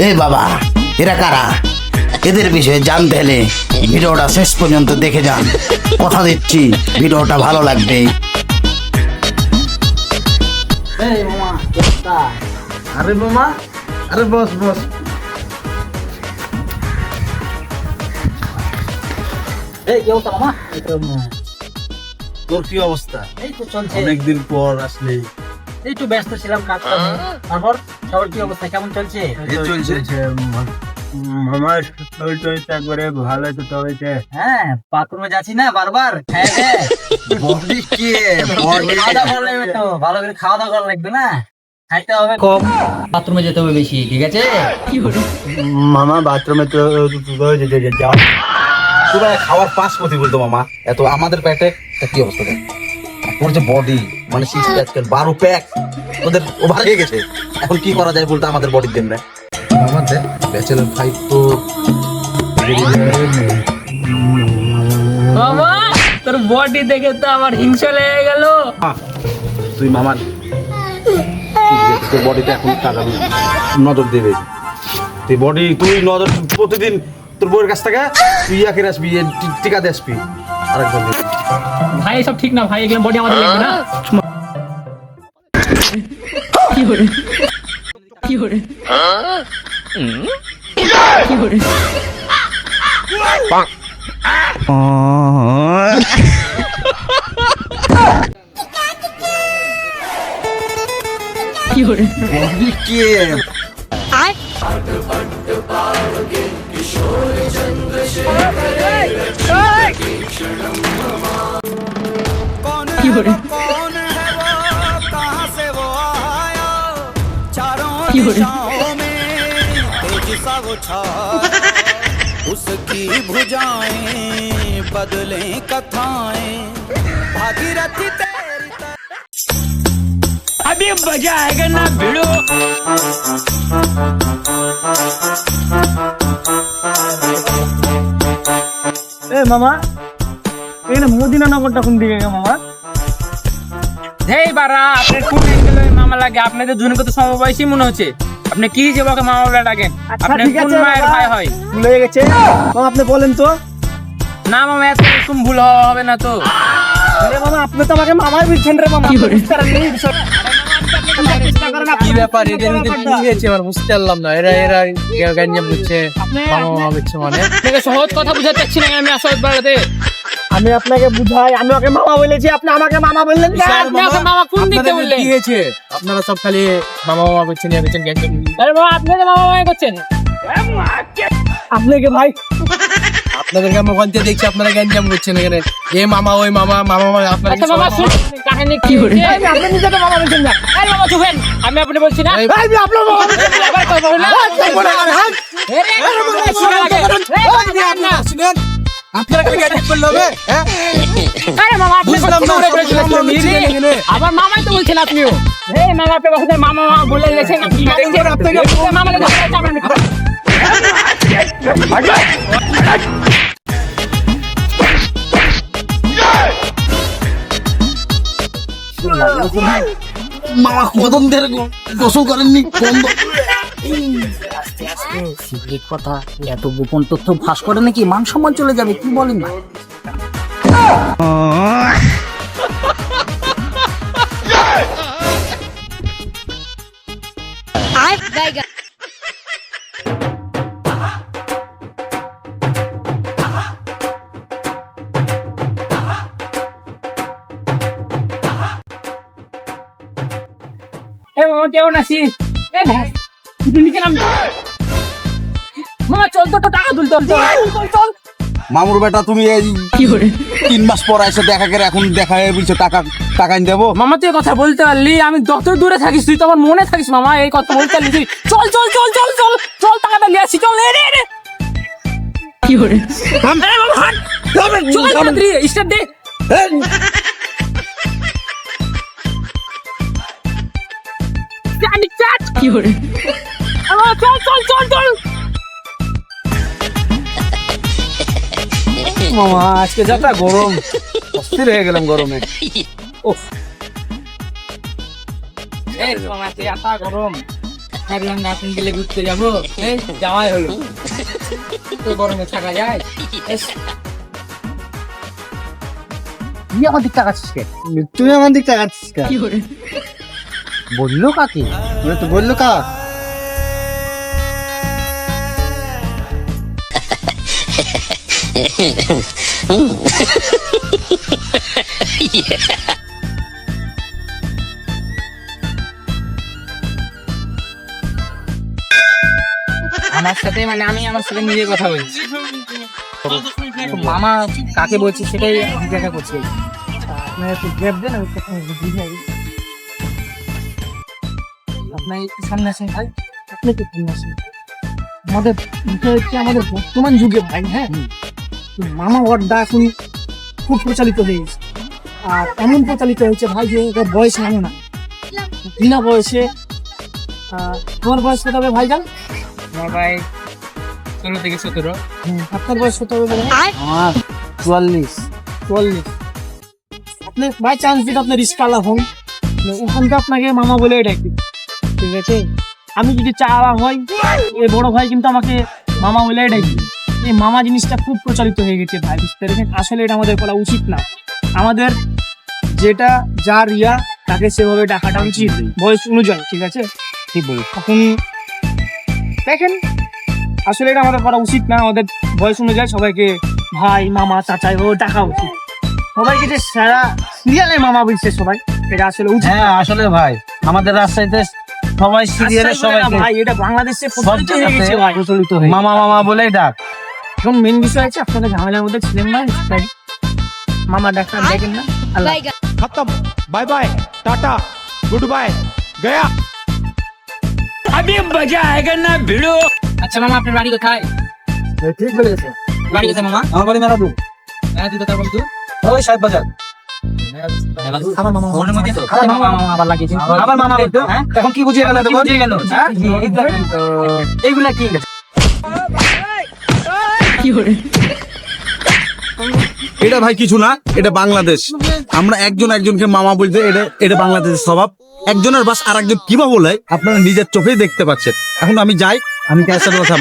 এই বাবা, এরা কারা? এদের বিষয়ে জানতে হলে ভিডিওটা শেষ পর্যন্ত দেখে যান। কথা দিচ্ছি ভিডিওটা ভালো লাগবে। এই মামা, আরে মামা, আরে বস বস। এই কি অবস্থা মামা? তোর কি অবস্থা? এই তো চলছে। অনেকদিন পর আসলি। একটু ব্যস্ত ছিলাম কাজ কামে। তারপর সবার কি অবস্থা, কেমন চলছে? এই চলছে। আমার শরীরটা একবারে ভালো তো হয়েছে। হ্যাঁ, বাথরুমে যাচ্ছি না বারবার। হ্যাঁ হ্যাঁ, বডি কি খাওয়া দাওয়া করা লাগবে তো, ভালো করে খাওয়া দাওয়া করা লাগবে না, খাইতে হবে কম, বাথরুমে যেতে হবে বেশি, ঠিক আছে? মামা বাথরুমে তো যাও। তোরা খাওয়ার পাঁচ প্রতি বলতো মামা, এত আমাদের পেটে কি অবস্থা দেখ। ওর যে বডি মানে 12 প্যাক ওদের ওভার হয়ে গেছে। এখন কি করা যায় বলতো আমাদের বডির জন্য? আমাদের ব্যাচেলর ফাইভ তো বাবা, তোর বডি দেখে তো আমার হিংসা লেগে গেল। তুই মামার তোর বডিতে এখন টাকা নজর দেবে। তুই বডি তুই নজর প্রতিদিন তোর বউয়ের কাছ থেকে তুই ইয়াকে আসবি, টিকা দিয়ে আসবি আরেকজন। ভাই এসব ঠিক না ভাই, এগুলো বডি আমাদের লাগবে না। কি করে কি করে কি করে কি করে বডি কি কি করে কি করে उसकी भुजाएं बदले कथाएं भागीरथी तेरी अभी मजा आएगा ना भिड़ो। এ মামা, এখানে মদিনা নগরটা কোন দিকে গো মামা? হেই বারা, আপনার কোন অ্যাঙ্গেলে মামা লাগে? আপনাদের দুজনকে তো সমবয়সী মনে হচ্ছে। আপনি কি যে ওকে মামা বলে ডাকেন? আপনি ঠিক কোন আছে মায়ের ভাই হয়? ভুলে গেছে মামা, আপনি বলেন তো। না মামা, এত এরকম ভুল হবে না তো। আরে মামা, আপনি তো আমাকে মামাই বলছেন রে মামা। কি ব্যাপার এদের মধ্যে কি হয়েছে আমার বুঝতে পারলাম না। এরা এরা গাঞ্জাম বুঝছে, মামা মামা বুঝছে মানে। আপনাকে সহজ কথা বুঝাতে পারছি না, আমি আসল বাড়াতে। আমি আপনাকে বুঝাই, আমি ওকে মামা বলেছি, আপনি আমাকে মামা বললেন কেন? আপনি ওকে মামা কোন দিকে আপনাদের বললেন? কি হয়েছে? আপনারা সব খালি মামা মামা করছেন, ইয়া করছেন, গ্যাঞ্জাম। আরে বাবা, আপনি যে মামা মামা করছেন। আপনাকে ভাই, আপনাদেরকে আমি ওখান থেকে দেখছি আপনারা গ্যাঞ্জাম করছেন এখানে। এ মামা ওই মামা মামা মামা আপনারা আচ্ছা কি বাবা, সব- শুন কাহিনী কি হয়েছে। আপনি নিজেকে মামা বলছেন না। এই বাবা চুপেন, আমি আপনি বলছি না। এই, ভাই, আপনার মামা বলছেন না। আবার কথা বলুন না। শুনেন, আপনারা কি গ্যাঞ্জাম করলে হবে? হ্যাঁ? আরে মামা, আপনি বুঝলাম না, কথা বলে সব মামা বলেছিলেন বলছিলেন মেরে। এখানে। আবার মামাই তো বলছেন আপনিও। এই মামা, আপনি কথা মামা মামা বলে গেছেন। মামাকে ধরে চাপড়ানি খাবেন। মামা কদম ধরে গোসল করেননি বন্ধ। সিক্রেট কথা, এত গোপন তথ্য ফাঁস করে নাকি মান সম্মান চলে যাবে, কি বলেন না? এই মামা কেমন আছিস? এই ভাই, তুই নিচে নাম। মামা চল তো, টাকা তুলতে হবে। চল চল। মামুর বেটা তুমি এই কি করে 3 মাস পর এসে দেখা করে এখন দেখা হয়ে বলছো টাকা টাকা এনে দেবো। মামা তুই কথা বলতে পারলি, আমি যত দূরে থাকিস তুই তো আমার মনে থাকিস মামা, এই কথা বলতে পারলি তুই। চল চল চল চল চল চল, টাকাটা নিয়ে আসি, চল। রে রে কি করে আরে মামা হাট, চল তাড়াতাড়ি স্টার্ট দে। স্টার্ট কি করে চল চল চল চল। মামা আজকে যাটা গরম, অস্থির হয়ে গেলাম গরমে। এই মামা তুই এত গরম, ভাবলাম নাতিন গেলে ঘুরতে যাবো, এই যাওয়াই হলো। তো গরমে থাকা যায়? এস। তুই আমার দিক তাকাচ্ছিস কে? তুই আমার দিক তাকাচ্ছিস কেন? বললো কাকে? ওরা তো বললো কা আমার সাথে মানে আমি আমার সাথে নিজে কথা বলছি। তো মামা কাকে বলছি সেটাই জিজ্ঞাসা করছি। আপনার একটু গ্যাপ দেন, আমি কথা বুঝে আসি। আপনার একটু সামনে আসেন ভাই, আপনি একটু সামনে আসেন। আমাদের এটা হচ্ছে আমাদের বর্তমান যুগে ভাই, হ্যাঁ, তো মামা ওয়ার্ডটা এখন খুব প্রচালিত হয়ে গেছে। আর এমন প্রচালিত হয়েছে ভাই যে এটার বয়স এমন না, বিনা বয়সে। তোমার বয়স কত হবে ভাই জান? আমার ভাই 16 থেকে 17। আপনার বয়স কত হবে বলে? আমার 44। 44। আপনি বাই চান্স যদি আপনি রিস্কালা হন, ওখানটা আপনাকে মামা বলে ডাকি, ঠিক আছে? আমি যদি চাওয়া হয়, এই বড় ভাই কিন্তু আমাকে মামা বলে ডাকি। এই মামা জিনিসটা খুব প্রচলিত হয়ে গেছে ভাই, বুঝতে পেরেছেন? আসলে এটা আমাদের করা উচিত না। আমাদের যেটা যার ইয়া তাকে সেভাবে ডাকাটা উচিত বয়স অনুযায়ী, ঠিক আছে? ঠিক বলি। এখন দেখেন, আসলে এটা আমাদের করা উচিত না। আমাদের বয়স অনুযায়ী সবাইকে ভাই, মামা, চাচাই ও ডাকা উচিত। সবাইকে যে সারা সিরিয়ালে মামা বলছে সবাই, এটা আসলে উচিত না। হ্যাঁ আসলে ভাই আমাদের রাজশাহীতে সবাই সিরিয়ালে আশ্চর্য না সবাইকে ভাই, এটা বাংলাদেশে সব প্রচলিত হয়ে গেছে জায়গাতে ভাই। প্রচলিত হয়ে মামা মামা বলেই ডাক। এখন মেন বিষয় আছে, আপনাদের ঝামেলার মধ্যে ছিলেন না, তাই মামা ডাক্তার দেখেন না। আল্লাহ खत्म bye bye tata good bye गया अभी मजा आएगा ना भिड़ो। আচ্ছা মামা, আপনার বাড়ি কোথায়? ঠিক বলেছে। বাড়ি কোথায় মামা? আমার বাড়ি মেরাদু, হ্যাঁ, তুই কোথায় বলতো? ওই সাহেব বাজার। আমার মামা ওর মধ্যে তো। আরে মামা আবার লাগিয়েছে। আবার মামা বলতো, হ্যাঁ? এখন কি বুঝিয়ে গেল? কি বুঝিয়ে গেল? হ্যাঁ? এইগুলা কি? এটা ভাই কিছু না, এটা বাংলাদেশ। আমরা একজন একজনকে মামা বলতে, এটা বাংলাদেশের স্বভাব। একজনের বাস আর একজন কিভাবে বলে আপনারা নিজের চোখেই দেখতে পাচ্ছেন। এখন আমি যাই, আমি ক্যাশের কথা